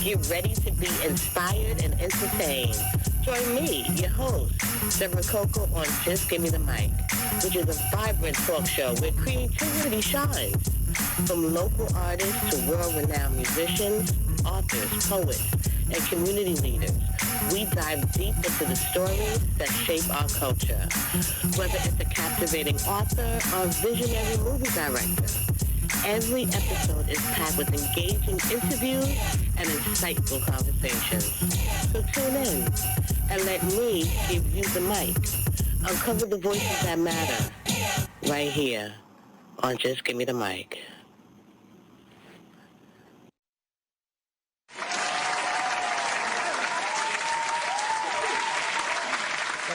Get ready to be inspired and entertained. Join me, your host, Debra Coco, on Just Give Me the Mic, which is a vibrant talk show where creativity shines. From local artists to world-renowned musicians, authors, poets, and community leaders, we dive deep into the stories that shape our culture. Whether it's a captivating author or visionary movie director, every episode is packed with engaging interviews and insightful conversations. So tune in and let me give you the mic. Uncover the voices that matter right here on Just Give Me the Mic.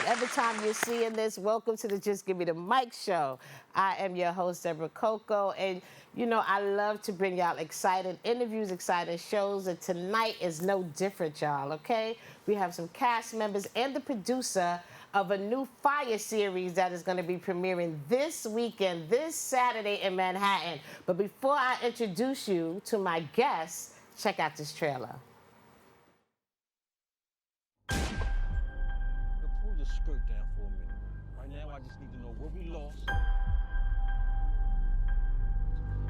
Every time you're seeing this, welcome to the Just Give Me the Mic show. I am your host, Debra Coco, and you know, I love to bring y'all exciting interviews, exciting shows, and tonight is no different, y'all, okay? We have some cast members and the producer of a new Fire series that is going to be premiering this weekend, this Saturday in Manhattan. But before I introduce you to my guests, check out this trailer. Skirt down for a minute. Right now, I just need to know what we lost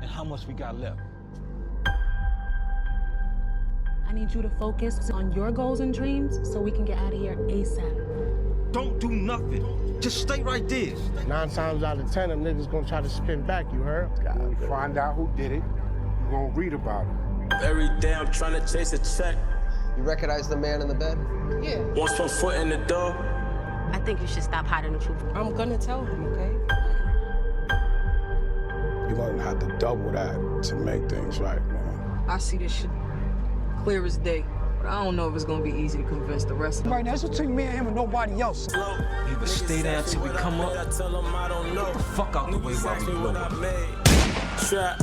and how much we got left. I need you to focus on your goals and dreams so we can get out of here ASAP. Don't do nothing. Just stay right there. 9 times out of 10, them niggas gonna try to spin back, you heard? When we find out who did it, you gonna read about it. Every day I'm trying to chase a check. You recognize the man in the bed? Yeah. Once one foot in the door. I think you should stop hiding the truth. I'm gonna tell him, okay? You're gonna have to double that to make things right, man. I see this shit clear as day, but I don't know if it's gonna be easy to convince the rest of them. Right now, it's between me and him and nobody else. Either stay down till we come up, get the fuck out the way while we blow up. Trap,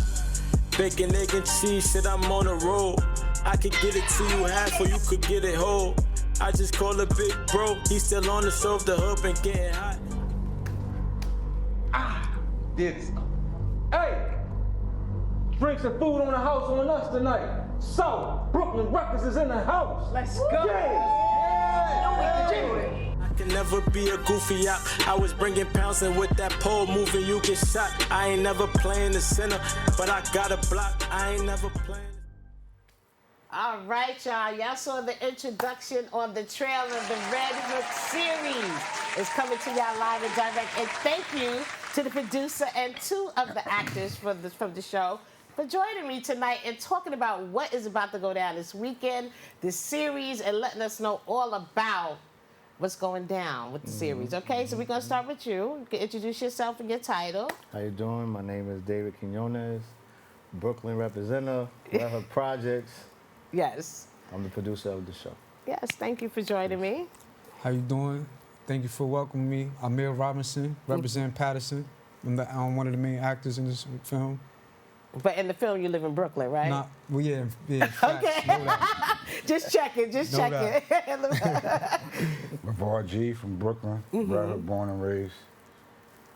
bacon, egg, and cheese, shit, I'm on the road. I could get it to you half or you could get it whole. I just call a big bro, he's still on the stove, the hook and getting hot. This. Hey! Drinks and food on the house on us tonight. So, Brooklyn Records is in the house. Let's go. Yeah. I can never be a goofy op. I was bringing pounds and with that pole moving, you get shot. I ain't never playing the center, but I got a block. I ain't never playing. All right, y'all. Y'all saw the introduction on the trailer of the Red Hook series. It's coming to y'all live and direct. And thank you to the producer and 2 of the actors from the show for joining me tonight and talking about what is about to go down this weekend, this series, and letting us know all about what's going down with the series. Okay, so we're going to start with you. You can introduce yourself and your title. How you doing? My name is David Quinones, Brooklyn representative, Red Hook Projects. Yes. I'm the producer of the show. Yes, thank you for joining me. How you doing? Thank you for welcoming me. Amir Robinson, represent Patterson. I'm one of the main actors in this film. But in the film, you live in Brooklyn, right? Nah, well, yeah, facts. Okay. Know that. Just checking. Brevard G from Brooklyn, Red Hook, born and raised.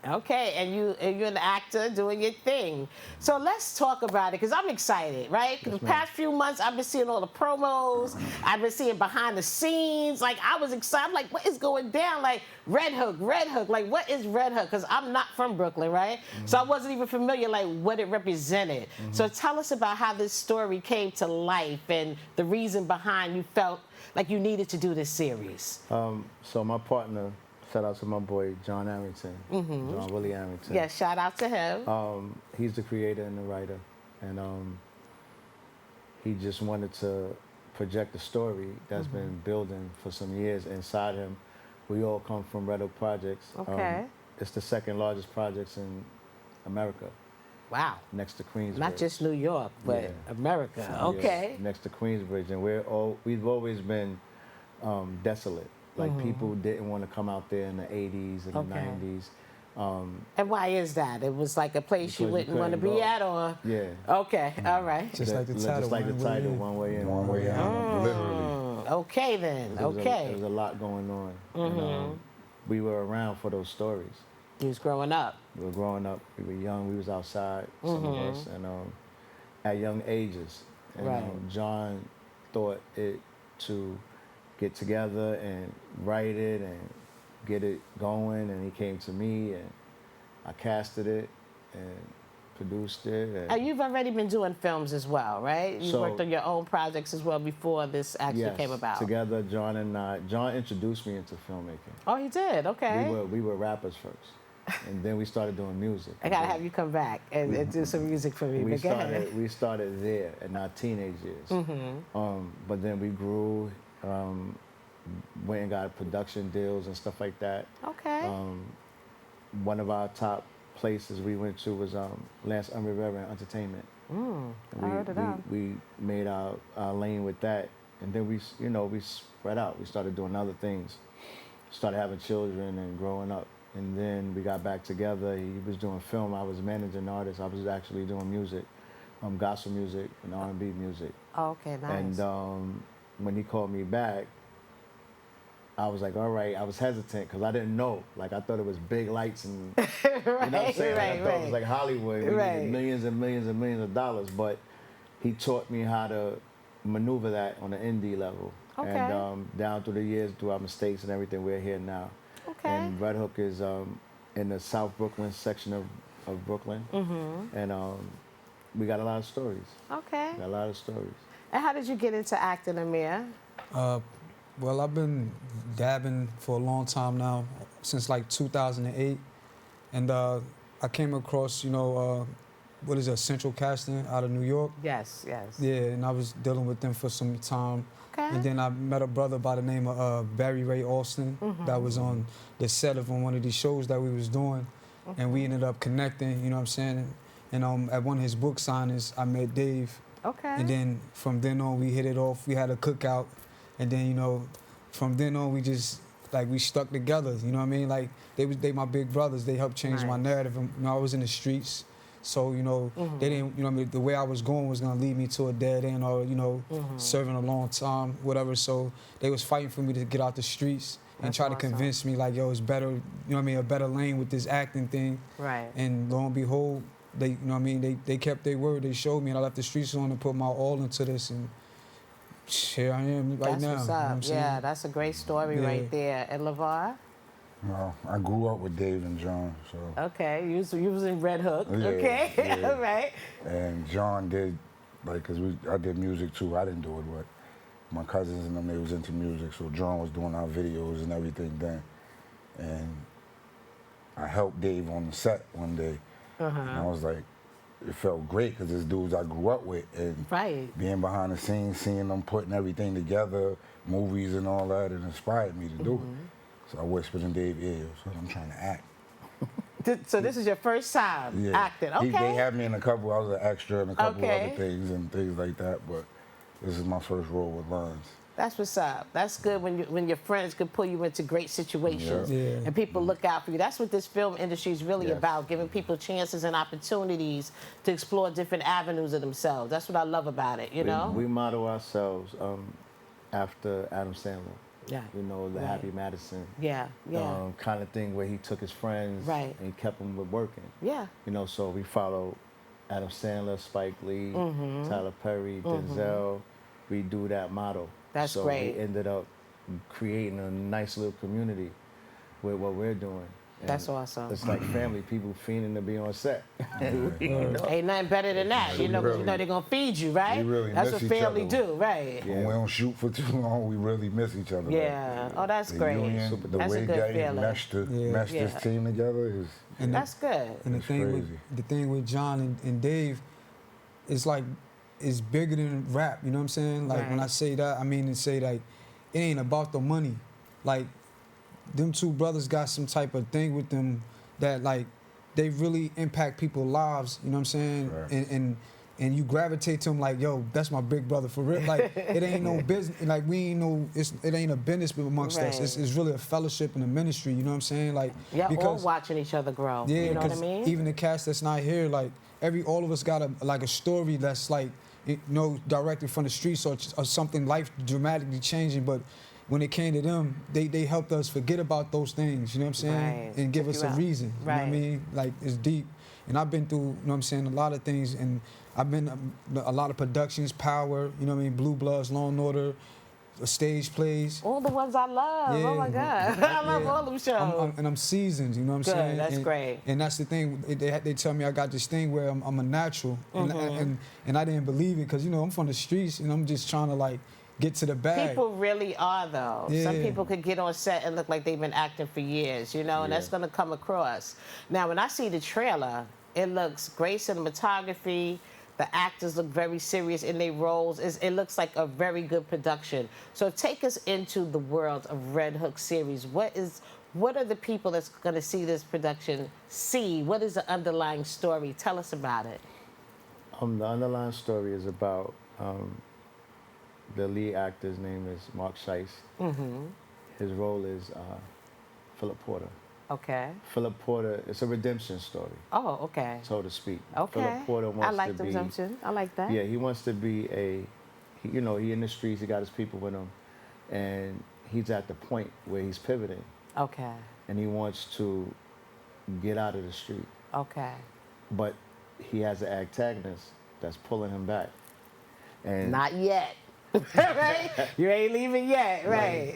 Okay, and you're an actor doing your thing. So let's talk about it, because I'm excited, right? Because the past few months, I've been seeing all the promos. I've been seeing behind the scenes. Like, I was excited. I'm like, what is going down? Like, Red Hook. Like, what is Red Hook? Because I'm not from Brooklyn, right? So I wasn't even familiar, like, what it represented. So tell us about how this story came to life and the reason behind you felt like you needed to do this series. So my partner, shout out to my boy, John Arrington, John Willie Arrington. Yeah, shout out to him. He's the creator and the writer. And he just wanted to project a story that's been building for some years inside him. We all come from Red Hook Projects. Okay. It's the 2nd largest projects in America. Wow. Next to Queensbridge. Not just New York, but Yeah. America. Okay. Yes, next to Queensbridge. And we've always been desolate. Like, people didn't want to come out there in the 80s and the 90s. And why is that? It was like a place you wouldn't want to be at, or? Yeah. Okay, all right. Just like the title. One way in, One way out, literally. Okay then, There okay. was a lot going on. And, we were around for those stories. You was growing up. We were growing up, we were young, we was outside, some of us, and at young ages. And Right. John thought it to get together and write it and get it going, and he came to me and I casted it and produced it. And you've already been doing films as well, right? You So- worked on your own projects as well before this actually came about. Together, John and I. John introduced me into filmmaking. Oh, he did. Okay. We were rappers first, and then we started doing music. I gotta have you come back and do some music for me. But go ahead. We started there in our teenage years. But then we grew, went and got production deals and stuff like that. Okay. One of our top places we went to was Lance Unreverent Entertainment. I heard of that. We made our lane with that, and then we spread out. We started doing other things, started having children and growing up, and then we got back together. He was doing film. I was managing artists. I was actually doing music, gospel music and R&B music. Okay, nice. And when he called me back, I was like, all right. I was hesitant because I didn't know. Like, I thought it was big lights and, you know what I'm saying? Right, I thought it was like Hollywood. We needed millions and millions and millions of dollars. But he taught me how to maneuver that on the indie level. Okay. And down through the years, through our mistakes and everything, we're here now. Okay. And Red Hook is in the South Brooklyn section of Brooklyn. And we got a lot of stories. Okay. Got a lot of stories. And how did you get into acting, Amir? Well, I've been dabbing for a long time now, since like 2008. And I came across, what is it, Central Casting out of New York? Yes, yes. Yeah, and I was dealing with them for some time. Okay. And then I met a brother by the name of Barry Ray Austin that was on the set of one of these shows that we was doing. And we ended up connecting, you know what I'm saying? And at one of his book signings, I met Dave. Okay. And then from then on, we hit it off. We had a cookout. And then, from then on, we just, we stuck together, you know what I mean? Like, they my big brothers. They helped change my narrative. And, I was in the streets. So, they didn't, what I mean, the way I was going was going to lead me to a dead end or, serving a long time, whatever. So they was fighting for me to get out the streets and try to convince me, like, yo, it's better, you know what I mean, a better lane with this acting thing. Right. And lo and behold, they, you know what I mean, they kept their word. They showed me, and I left the streets on and put my all into this. And here I am right now. That's what's you know up. what I'm saying? Yeah, that's a great story right there. And LeVar? Well, I grew up with Dave and John, so. Okay, you was in Red Hook. Yeah, okay, yeah. all right. And John did, because I did music too. I didn't do it, but my cousins and them, they was into music, so John was doing our videos and everything then. And I helped Dave on the set one day, and I was like, it felt great because it's dudes I grew up with, and being behind the scenes, seeing them putting everything together, movies and all that, it inspired me to do it. So I whispered in Dave's ear, so I'm trying to act. So this is your first time acting, okay? They had me in a couple, I was an extra in a couple other things and things like that, but this is my first role with lines. That's what's up. That's good when your friends can pull you into great situations and people look out for you. That's what this film industry is really about, giving people chances and opportunities to explore different avenues of themselves. That's what I love about it, you know? We model ourselves after Adam Sandler. Yeah. You know, the Happy Madison. Yeah, yeah. Kind of thing where he took his friends and he kept them working. Yeah. You know, so we follow Adam Sandler, Spike Lee, Tyler Perry, Denzel. We do that model. That's great. So we ended up creating a nice little community with what we're doing. And that's awesome. It's like family, people fiending to be on set. Ain't nothing better than that, you know, because you know they're going to feed you, right? We really that's miss what each family other. do, right? When we don't shoot for too long, we really miss each other. Yeah. Oh, that's great. Union, the that's way a good feeling. meshed this team together is that's good. And the thing with John and Dave is like, it's bigger than rap, you know what I'm saying? Like when I say that, I mean to say like, it ain't about the money. Like, them two brothers got some type of thing with them that like, they really impact people's lives, you know what I'm saying? Right. And you gravitate to them like, yo, that's my big brother for real. Like, it ain't no business, like we ain't no, it ain't a business amongst us. It's really a fellowship and a ministry, you know what I'm saying? Like, because all watching each other grow, you know what I mean? Even the cast that's not here, like, all of us got a story that's like, you know, directly from the streets or something life dramatically changing, but when it came to them, they helped us forget about those things, you know what I'm saying? And give us a reason, you know what I mean? Like, it's deep. And I've been through, you know what I'm saying, a lot of things, and I've been a lot of productions, Power, you know what I mean, Blue Bloods, Law and Order, stage plays. All the ones I love. Yeah. Oh my God. I love Yeah. all them shows. I'm seasoned, you know what I'm Good, saying? that's great. And that's the thing, they tell me I got this thing where I'm a natural, and I didn't believe it, because, you know, I'm from the streets, and I'm just trying to, like, get to the bag. People really are, though. Yeah. Some people could get on set and look like they've been acting for years, you know, and that's going to come across. Now, when I see the trailer, it looks great cinematography. The actors look very serious in their roles. It looks like a very good production. So take us into the world of Red Hook series. What are the people that's going to see this production see? What is the underlying story? Tell us about it. The underlying story is about the lead actor's name is Mark Scheist. His role is Philip Porter. Okay. Philip Porter, it's a redemption story. Oh, okay. So to speak. Okay. Philip Porter wants I like to the be, redemption. I like that. Yeah, he wants to be he in the streets, he got his people with him, and he's at the point where he's pivoting. Okay. And he wants to get out of the street. Okay. But he has an antagonist that's pulling him back. And not yet. Right? You ain't leaving yet, right?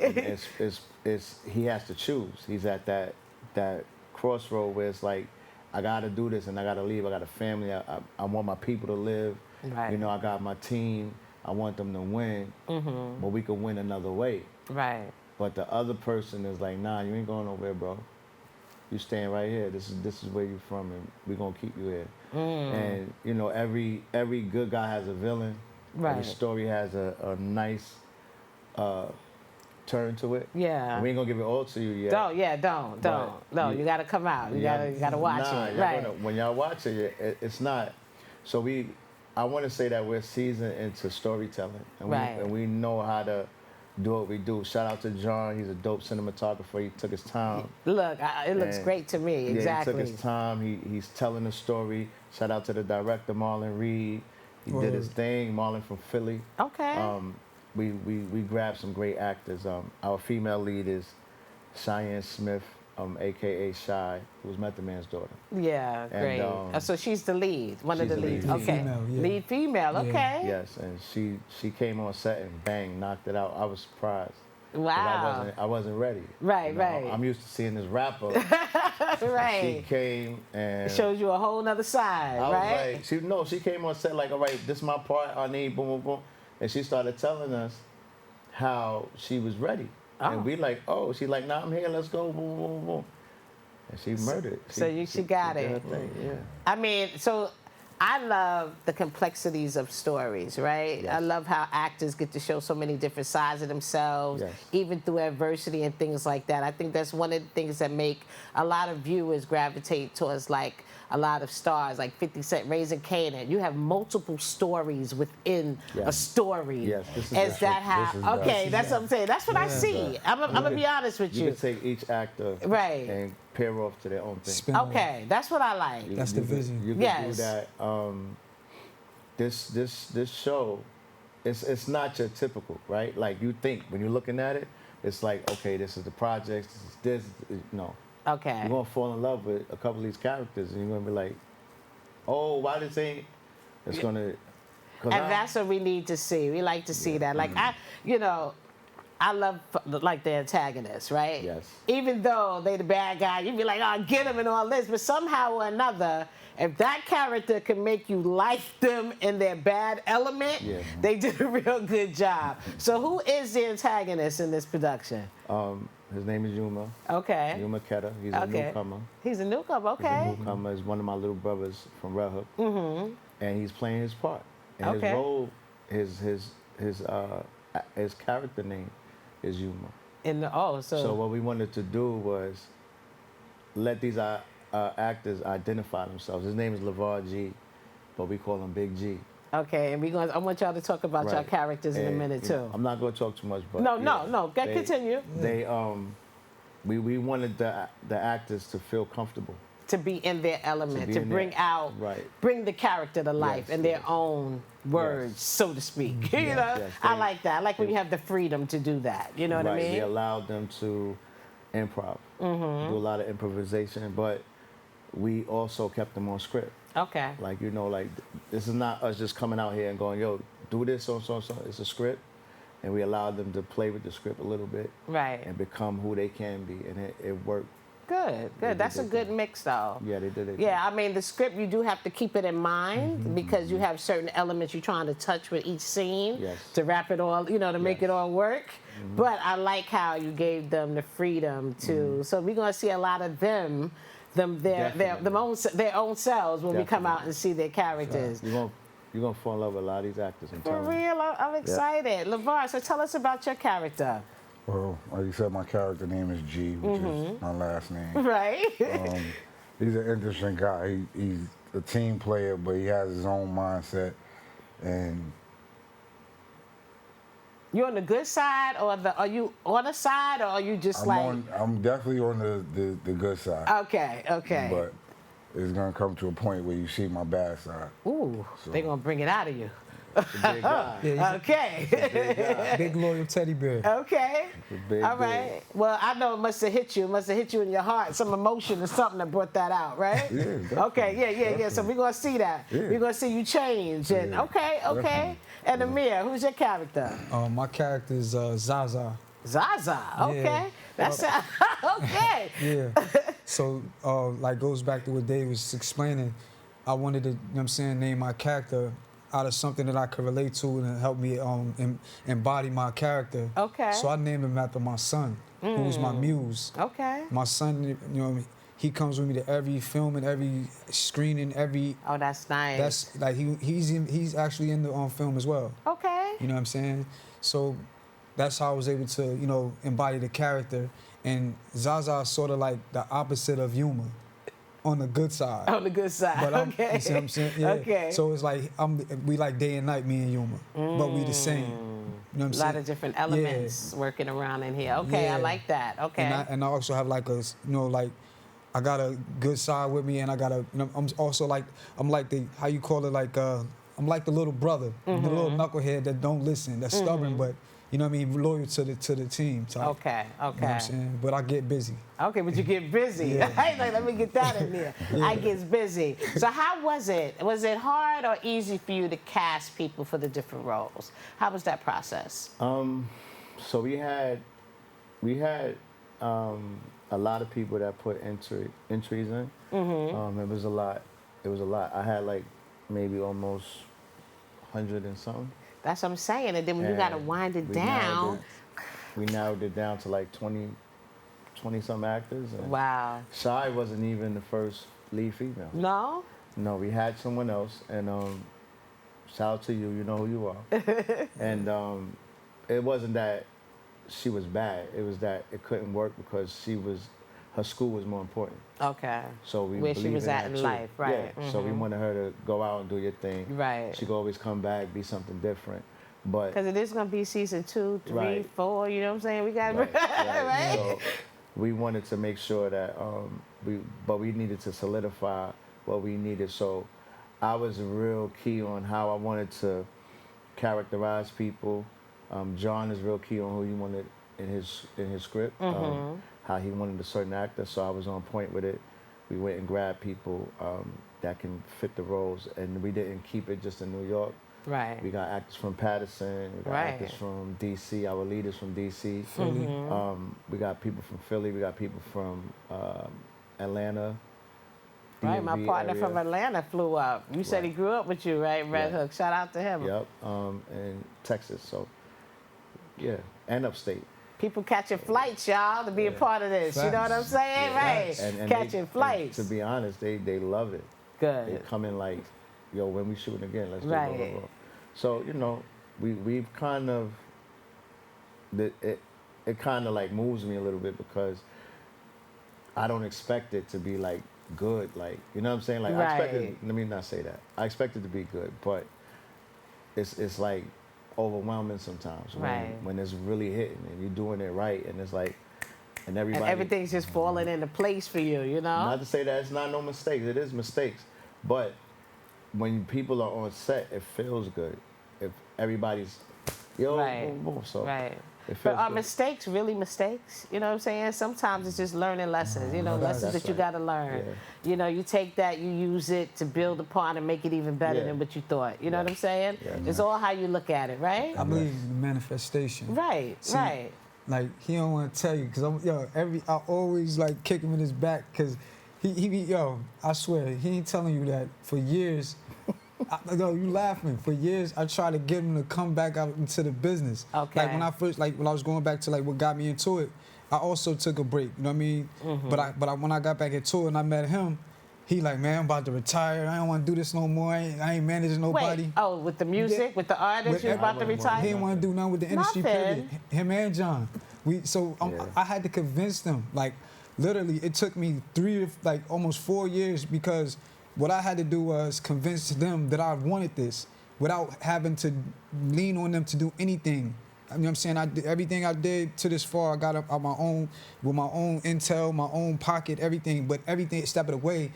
It's he has to choose. He's at that crossroad where it's like, I gotta do this and I gotta leave. I got a family. I want my people to live. Right. You know, I got my team. I want them to win. But we can win another way. Right. But the other person is like, nah, you ain't going nowhere, bro. You staying right here. This is where you from, and we're gonna keep you here. And you know, every good guy has a villain. Right. Every story has a nice turn to it. Yeah. We ain't gonna give it all to you yet. Don't. No, you gotta come out. You gotta watch it. Right. When y'all watch it, it's not. So I want to say that we're seasoned into storytelling, and we know how to do what we do. Shout out to John. He's a dope cinematographer. He took his time. Look, it looks great to me. Yeah, exactly. He took his time. He's telling the story. Shout out to the director, Marlon Reed. He did his thing. Marlon from Philly. Okay. We grabbed some great actors. Our female lead is Cheyenne Smith, aka Shy, who's Method Man's daughter. Yeah, great. So she's the lead, one of the leads. Lead okay. female, yeah. Lead female. Okay. Yes, and she came on set and bang, knocked it out. I was surprised. Wow. I wasn't ready. Right, you know, right. I'm used to seeing this rapper. Right. She came and it shows you a whole nother side, right? Like, she came on set like, all right, this is my part. I need boom, boom, boom, and she started telling us how she was ready, and we like, oh, she's like, nah, I'm here. Let's go, boom, boom, boom, and she murdered. She got it. Yeah. I mean, so I love the complexities of stories, right? Yes. I love how actors get to show so many different sides of themselves, even through adversity and things like that. I think that's one of the things that make a lot of viewers gravitate towards, like, a lot of stars, like 50 Cent, Raising Kanan. You have multiple stories within a story. Yes, this is that how? Okay, that's what I'm saying. That's what I see. I'm gonna be honest with you. You can take each actor and pair off to their own thing. Okay, that's what I like. That's the vision. You can do that. This show, it's not your typical, right? Like, you think when you're looking at it, it's like, okay, this is the project, this is this. No. Okay. You're gonna fall in love with a couple of these characters, and you're gonna be like, oh, why this ain't? It's gonna. And that's what we need to see. We like to see that. Like, I love, like, the antagonists, right? Yes. Even though they the bad guy, you'd be like, oh, get him and all this. But somehow or another, if that character can make you like them in their bad element, they did a real good job. So who is the antagonist in this production? His name is Yuma. Okay. Yuma Keta. He's a newcomer. He's a newcomer, okay. He's a newcomer. He's one of my little brothers from Red Hook. And he's playing his part. And his role, his character name is Yuma. So what we wanted to do was let these actors identify themselves. His name is LeVar G, but we call him Big G. Okay, and I want y'all to talk about your characters in a minute too. I'm not going to talk too much, but no. Continue. We wanted the actors to feel comfortable, to be in their element, to bring out, bring the character to life in their own words, so to speak. You know, I like that. I like when you have the freedom to do that. You know what I mean? We allowed them to improv, do a lot of improvisation, but we also kept them on script. Okay. Like, you know, like, this is not us just coming out here and going, yo, do this, so. It's a script. And we allowed them to play with the script a little bit. Right. And become who they can be. And it worked. Good. That's a good mix, though. Yeah, they did it. Yeah, I mean, the script, you do have to keep it in mind because you have certain elements you're trying to touch with each scene to wrap it all, you know, to make it all work. But I like how you gave them the freedom to. So we're going to see a lot of their own selves when we come out and see their characters. You're gonna fall in love with a lot of these actors. For real, I'm excited. LeVar, so tell us about your character. Well, like you said, my character name is G, which is my last name. Right. He's an interesting guy. He's a team player, but he has his own mindset. And you on the good side, or are you on the side, or are you just I'm definitely on the good side. Okay. But it's gonna come to a point where you see my bad side. Ooh, they're gonna bring it out of you. Big guy. Yeah, Okay. big loyal teddy bear. Okay. All right. Big. Well, I know it must have hit you. It must have hit you in your heart. Some emotion or something that brought that out, right? Yeah. Definitely. Okay. Yeah. So we're gonna see that. Yeah. We're gonna see you change. And okay. Definitely. And Amir, who's your character? My character is Zaza. Zaza. Okay. Yeah. That's okay. Yeah. So, like, goes back to what Dave was explaining. I wanted to, you know what I'm saying, name my character out of something that I could relate to and help me embody my character. Okay. So I named him after my son, who's my muse. Okay. My son, you know, he comes with me to every film and every screening, every. Oh, that's nice. That's like he's actually in the film as well. Okay. You know what I'm saying? So that's how I was able to, you know, embody the character. And Zaza is sort of like the opposite of humor, on the good side. On the good side. But okay. You see what I'm saying? Yeah. Okay. So it's like we like day and night, me and Yuma, but we the same. You know what I'm saying? A lot of different elements working around in here. Okay, I like that. Okay. And I also have like a, you know, like I got a good side with me, and I got a, you know, I'm also like, I'm like the, how you call it, like I'm like the little brother, the little knucklehead that don't listen, that's stubborn, but you know what I mean, loyal to the team type. Okay. You know what I'm saying? But I get busy. Okay, but you get busy. Yeah. Like, let me get that in there. I get busy. So how was it? Was it hard or easy for you to cast people for the different roles? How was that process? So we had a lot of people that put entries in. It was a lot. I had like maybe almost 100 and something. That's what I'm saying. And then when you got to wind it down. We narrowed it down to like 20 some actors. And wow. Shy wasn't even the first lead female. No? No, we had someone else. And shout out to you, you know who you are. And it wasn't that she was bad. It was that it couldn't work because her school was more important. Okay. So we where she was at in too. life, right? Yeah. So we wanted her to go out and do your thing. Right. She could always come back, be something different. But because it is gonna be season 2, 3, right. 4. You know what I'm saying? We got right. So we wanted to make sure that we needed to solidify what we needed. So I was real key on how I wanted to characterize people. John is real key on who he wanted in his script. How he wanted a certain actor, so I was on point with it. We went and grabbed people that can fit the roles, and we didn't keep it just in New York. Right. We got actors from Patterson, we got actors from DC, our leaders from DC. We got people from Philly, we got people from Atlanta. Right, my partner from Atlanta flew up. You said he grew up with you, right? Red Hook, shout out to him. Yep, and Texas, so yeah, and upstate. People catching flights, y'all, to be a part of this. Facts. You know what I'm saying? Right. And catching flights. And to be honest, they love it. Good. They come in like, yo, when we shooting again, let's do right. it. So, you know, we've kind of, it kind of like moves me a little bit because I don't expect it to be like good, like, you know what I'm saying? Like, right. I expect it, let me not say that. I expect it to be good, but it's like, overwhelming sometimes when it's really hitting and you're doing it right and it's like and everything's just falling into place for you, you know? Not to say that it's not no mistakes, it is mistakes, but when people are on set it feels good if everybody's right. boom, boom. So right. But are mistakes really mistakes? You know what I'm saying? Sometimes it's just learning lessons, you know, lessons that you got to learn. Yeah. You know, you take that, you use it to build upon and make it even better than what you thought. You know what I'm saying? Yeah, it's all how you look at it, right? I believe in the manifestation. Right, right. Like, he don't want to tell you, because I always, like, kick him in his back, because I swear, he ain't telling you that for years. You laughing. For years, I tried to get him to come back out into the business. Okay. Like, when I was going back to, like, what got me into it, I also took a break, you know what I mean? Mm-hmm. But when I got back into it and I met him, he like, man, I'm about to retire. I don't want to do this no more. I ain't managing nobody. Wait, with the music, with the artist, you was about to retire? He didn't want to do nothing with the industry, period. Him and John. I had to convince them. Like, literally, it took me almost 4 years, because what I had to do was convince them that I wanted this without having to lean on them to do anything. You know what I'm saying? Everything I did to this far, I got up on my own, with my own intel, my own pocket, everything. But everything, step of the way,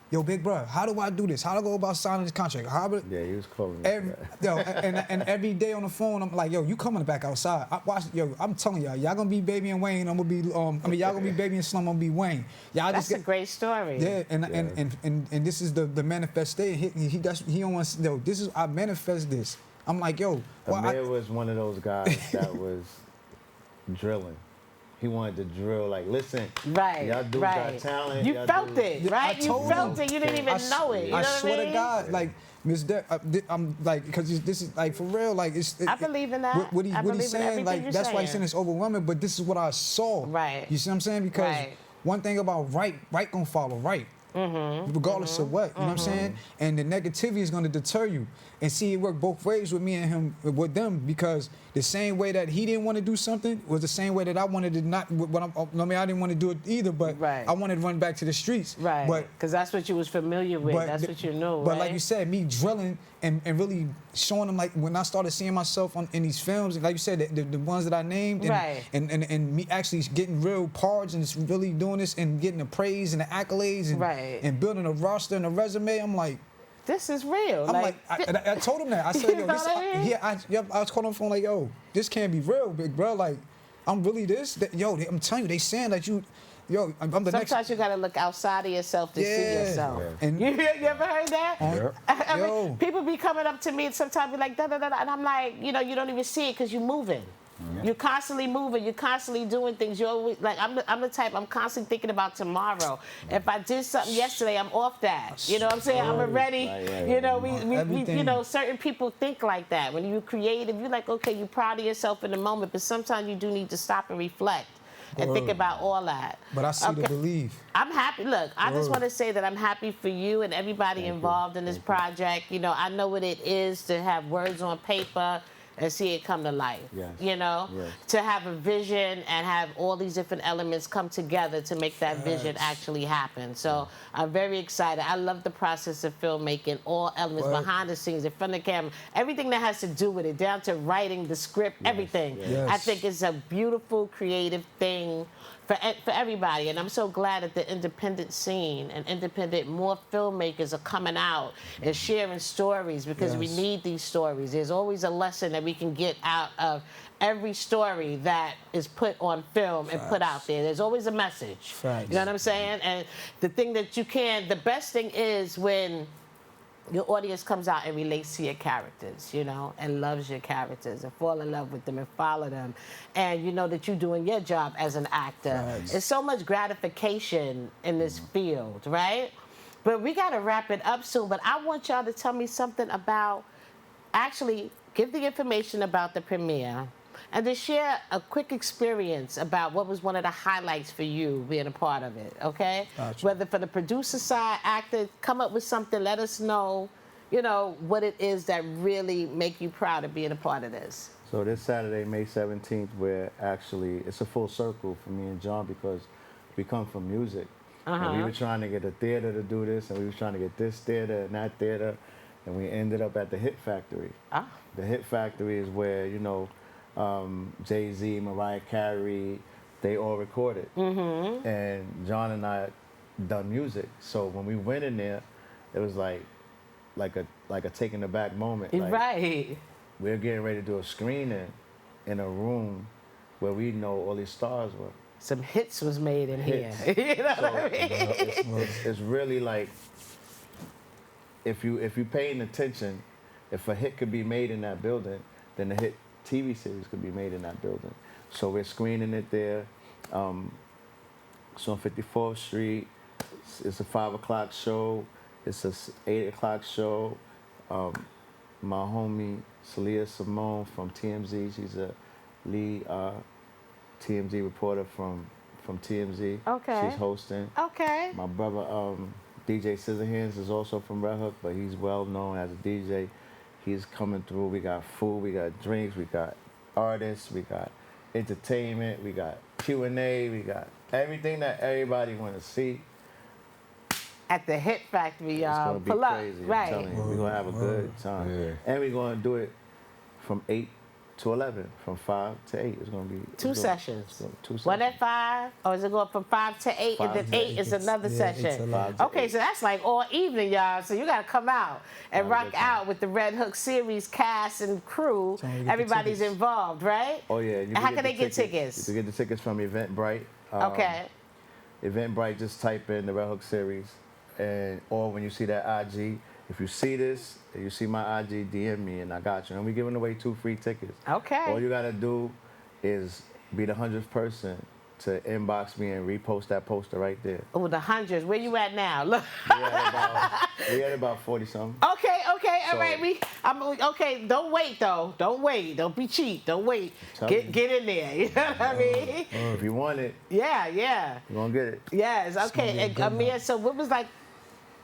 yo, big bro, how do I do this? How do I go about signing this contract? Yeah, he was calling me. And every day on the phone, I'm like, yo, you coming back outside? I'm telling y'all gonna be Baby and Wayne. I'm gonna be, y'all gonna be Baby and Slum. I'm gonna be Wayne. That's a great story. Yeah, and this is the manifestation. He don't want. Yo, this is I manifest this. I'm like, yo. Amir was one of those guys that was drilling. He wanted to drill, like, listen, y'all dudes got talent. You felt it, right? You felt it. You didn't even know it. You know what I swear to God, like, Miss I'm like, because this is like for real, like I believe in that. What he's saying, like, that's why he's saying it's overwhelming. But this is what I saw. Right. You see what I'm saying? Because one thing about right gonna follow right. Mm-hmm. Regardless of what, you know what I'm saying? And the negativity is going to deter you. And see, it worked both ways with me and him, with them, because the same way that he didn't want to do something was the same way that I wanted to not. I didn't want to do it either, but I wanted to run back to the streets. Right. Because that's what you was familiar with. That's what you knew. But like you said, me drilling and really showing them, like, when I started seeing myself in these films, like you said, the ones that I named, and me actually getting real parts and really doing this and getting the praise and the accolades and building a roster and a resume, I'm like, this is real. I told him that. I said, yo, I was calling on the phone like, yo, this can't be real, big bro. Like, I'm really this. I'm telling you, they saying that you. Yo, I'm the next. Sometimes you gotta look outside of yourself to see yourself. Yeah. And you ever heard that? I mean, people be coming up to me and sometimes be like, da da da, and I'm like, you don't even see it because you're moving. Yeah. You're constantly moving. You're constantly doing things. You're always like, I'm the type. I'm constantly thinking about tomorrow. If I did something yesterday, I'm off that. You know what I'm saying? I'm already. We certain people think like that. When you're creative, you're like, okay, you're proud of yourself in the moment, but sometimes you do need to stop and reflect. And think about all that. But I see the belief. I'm happy. Look, I just want to say that I'm happy for you and everybody involved in this project. I know what it is to have words on paper and see it come to life. Yes. To have a vision and have all these different elements come together to make that vision actually happen. So I'm very excited. I love the process of filmmaking, all elements, behind the scenes, in front of the camera, everything that has to do with it, down to writing, the script, everything. Yes. I think it's a beautiful, creative thing for everybody. And I'm so glad that the independent scene and more filmmakers are coming out and sharing stories, because we need these stories. There's always a lesson that we can get out of every story that is put on film and put out there. There's always a message. You know what I'm saying? And the thing that the best thing is when your audience comes out and relates to your characters, and loves your characters and fall in love with them and follow them. And you know that you're doing your job as an actor. It's so much gratification in this field, right? But we got to wrap it up soon. But I want y'all to tell me something about, actually give the information about the premiere, and to share a quick experience about what was one of the highlights for you being a part of it, okay? Gotcha. Whether for the producer side, actor, come up with something, let us know, what it is that really make you proud of being a part of this. So this Saturday, May 17th, it's a full circle for me and John, because we come from music. And we were trying to get a theater to do this, and we were trying to get this theater and that theater, and we ended up at the Hit Factory. The Hit Factory is where, Jay-Z, Mariah Carey, they all recorded. And John and I done music. So when we went in there, it was like a taken aback moment. Like, right. We're getting ready to do a screening in a room where we know all these stars were. Some hits was made in Hits. here. You know So, what I mean? it's really like, if you paying attention, if a hit could be made in that building, then a hit TV series could be made in that building. So we're screening it there. It's on 54th Street. It's a 5 o'clock show. It's a 8 o'clock show. My homie Celia Simone from TMZ, she's a lead TMZ reporter from TMZ. Okay. She's hosting. Okay. My brother DJ Scissorhands is also from Red Hook, but he's well known as a DJ. He's coming through. We got food, we got drinks, we got artists, we got entertainment, we got Q&A, we got everything that everybody want to see. At the Hit Factory, It's y'all. gonna be Pull up. crazy. I'm Right. telling you, we're gonna have a good time, and we're gonna do it from 8 to 11, from 5 to 8. It's gonna be Two sessions. Two sessions. One at 5, or is it going from 5 to 8, and 5 then to 8 8. is another Yeah, session? 8 to 11. Okay, so that's like all evening, y'all. So you got to come out and Have a rock good time. out with the Red Hook series cast and crew. Tell 'em to get the Everybody's tickets. involved, right? Oh yeah. And how can they get tickets? You can get the tickets from Eventbrite. Okay. Eventbrite, just type in the Red Hook series, or when you see that IG, if you see this, and you see my IG, DM me, and I got you. And we're giving away 2 free tickets. Okay. All you gotta do is be the 100th person to inbox me and repost that poster right there. Oh, the hundreds. Where you at now? Look. We had about 40 something. Okay, all So- right. Okay, don't wait though. Don't wait. Don't be cheap. Don't wait. Tell Get me. in there. You know what I mean? If you want it, Yeah. you're gonna get it. Yes. gonna Okay. be a And, good Amir, night. so what was like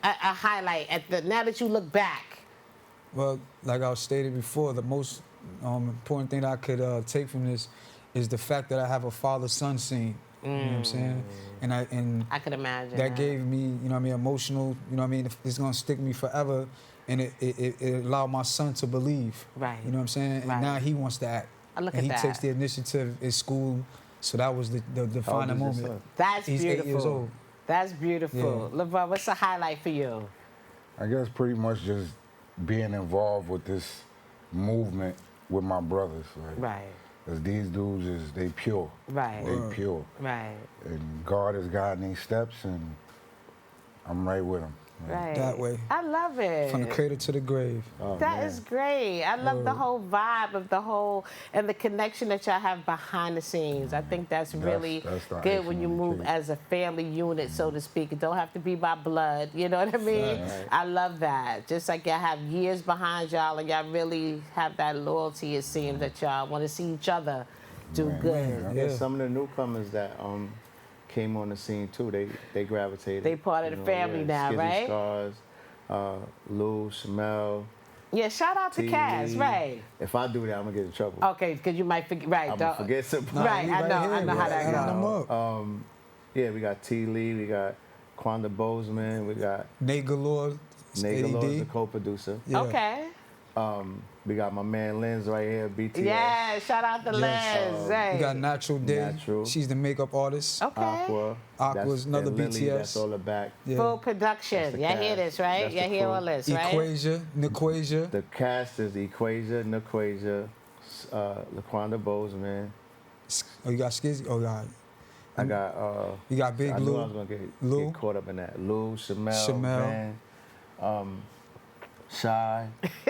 a highlight now that you look back? Well, like I stated before, the most important thing that I could take from this is the fact that I have a father-son scene. You know what I'm saying? And I could imagine. that gave me, you know what I mean, emotional, you know what I mean, it's gonna stick me forever. And it allowed my son to believe. Right. You know what I'm saying? Right. And now he wants to act. Look and at he that. takes the initiative in school. So that was the defining is your moment. son? That's He's beautiful. 8 years old. That's beautiful. LeVar, what's the highlight for you? I guess pretty much just being involved with this movement with my brothers. Like, Right. Cause these dudes they pure. Right. They pure. Right. And God has guiding these steps, and I'm right with them. Right. That way. I love it. From the cradle to the grave. Oh, That man. is great. I love the whole vibe of the whole and the connection that y'all have behind the scenes. I think that's really that's the good when you icing on the move cake. as a family unit, so to speak. It don't have to be by blood. You know what I mean? Right. I love that. Just like y'all have years behind y'all and y'all really have that loyalty, it seems, that y'all want to see each other do good. Yeah, Yeah. some of the newcomers that came on the scene too, they gravitated. They part of the family now, Skizzy right? Scars, Lou, Shamel. Yeah, shout out to T. Cass, right. If I do that, I'm gonna get in trouble. Okay, because you might forget, right. I'm gonna don't- forget something. Right, I know how that Line 'em goes. up. Yeah, we got T. Lee, we got Quanda Bozeman, we got Nate Galore, Nate Galore, the AD. co-producer. Yeah. Okay. We got my man Lens right here, BTS. Yeah, shout out to Yes. Liz. Hey. We got Natural Day. Natural. She's the makeup artist. Okay. Aqua. Aqua's another and Lily, BTS. That's all the back. Yeah. Full production. That's the Y'all hear cast. this, right? That's Y'all the hear crew. all this, right? Nequasia. The cast is Equasia, Naquasia, LaQuanda Bozeman. Oh, you got Skizzy? Oh, God. I got. You got Big I knew Lou. I was gonna Lou. get caught up in that. Lou, Shamel, Shamel. Van, Shy.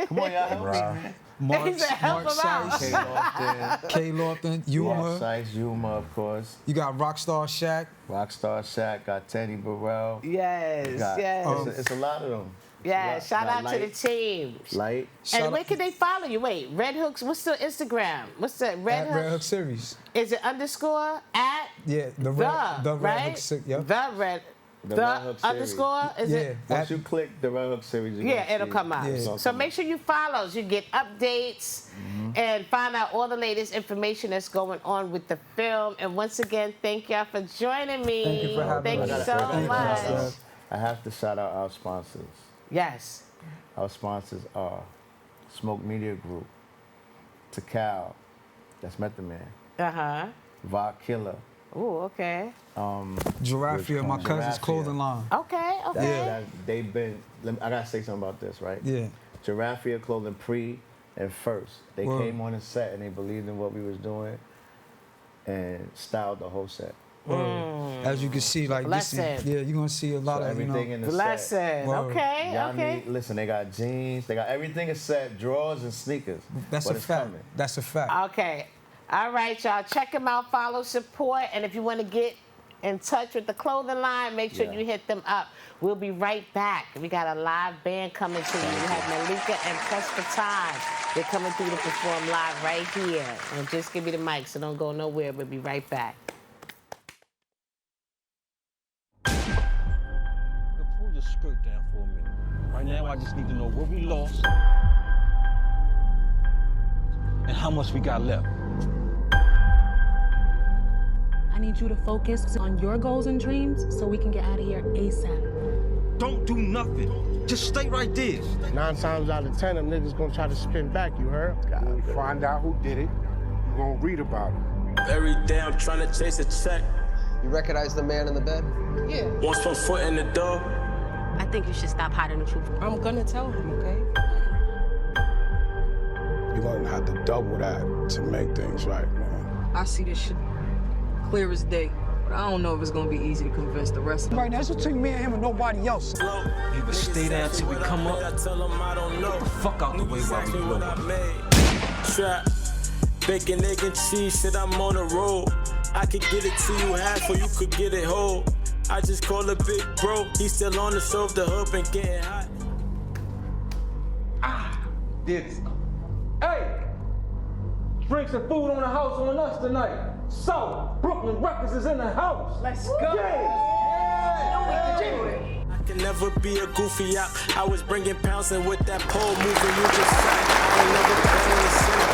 Come on, y'all, help me, Right. man. Mark, He said, help Mark him out. Sykes. K. Lofton, K. Lofton. Mark Yuma. Sykes, Yuma, of course. You got Rockstar Shaq. Rockstar Shaq, got Teddy Burrell. Yes, Got, yes. it's a lot of them. Yeah, shout Got out to the team. Light. Shout And where out- can they follow you? Wait, Red Hooks, what's the Instagram? What's the Red At Hook? Red Hook Series. Is it underscore at Yeah, the the, Red right? Hook Series. Yep. The Red, The the, Red Hook series. underscore? Is Yeah. it? Once you click the Red Hook series, you're Yeah, gonna it'll see- come out. Yeah. it's gonna So come make out. sure you follow. You get updates and find out all the latest information that's going on with the film. And once again, thank y'all for joining me. Thank you for having Thank us. you I so gotta- Thank you, much. Steph. I have to shout out our sponsors. Yes. Our sponsors are Smoke Media Group, Takal, that's Method Man, Uh-huh. Va Killer, Ooh, okay. Giraffia, my cousin's Giraffia. clothing line. Okay, okay. they've been. I gotta say something about this, right? Yeah. Giraffia clothing pre and first. They Word. came on the set and they believed in what we was doing. and styled the whole set. As you can see, like this is, yeah, you're gonna see a lot of everything in the set. Okay, Y'all okay. Listen, they got jeans, they got everything is set, drawers and sneakers. That's a fact. That's a fact. Okay. All right, y'all. Check them out, follow, support, and if you want to get in touch with the clothing line, make sure you hit them up. We'll be right back. We got a live band coming to you. We have Malika and Press for Time. They're coming through to perform live right here. And just give me the mic, so don't go nowhere. We'll be right back. Pull your skirt down for a minute. Right now, I just need to know what we lost and how much we got left. I need you to focus on your goals and dreams so we can get out of here ASAP. Don't do nothing. Just stay right there. 9 times out of 10, them niggas gonna try to spin back, you heard? When we find out who did it, you're gonna read about it. Every day I'm trying to chase a check. You recognize the man in the bed? Yeah. Once one foot in the door. I think you should stop hiding the truth. I'm gonna tell him, okay? You're gonna have to double that to make things right, man. I see this shit clear as day, but I don't know if it's gonna be easy to convince the rest of them. Right now, it's between me and him and nobody else. Either stay down till we come up, get the fuck out the way while we blow up. Trap, bacon, egg, and cheese, shit, I'm on the road. I could get it to you half or you could get it whole. I just call a big bro, he still on the stove, the hood been getting hot. This. Hey! Drinks and food on the house on us tonight. So, Brooklyn Records is in the house. Let's go. Yeah. I can never be a goofy out. I was bringing pounds and with that pole moving, you just shot. I ain't never playing the center.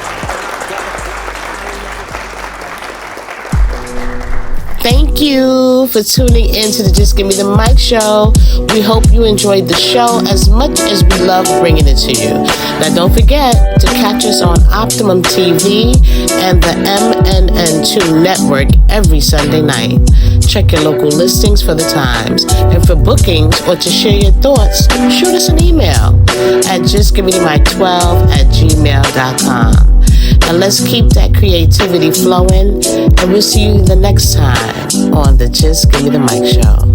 Thank you for tuning in to the Just Give Me the Mic show. We hope you enjoyed the show as much as we love bringing it to you. Now don't forget to catch us on Optimum TV and the MNN2 network every Sunday night. Check your local listings for the times. And for bookings or to share your thoughts, shoot us an email at justgivemethemic12@gmail.com. And let's keep that creativity flowing. And we'll see you the next time on the Just Give Me the Mic show.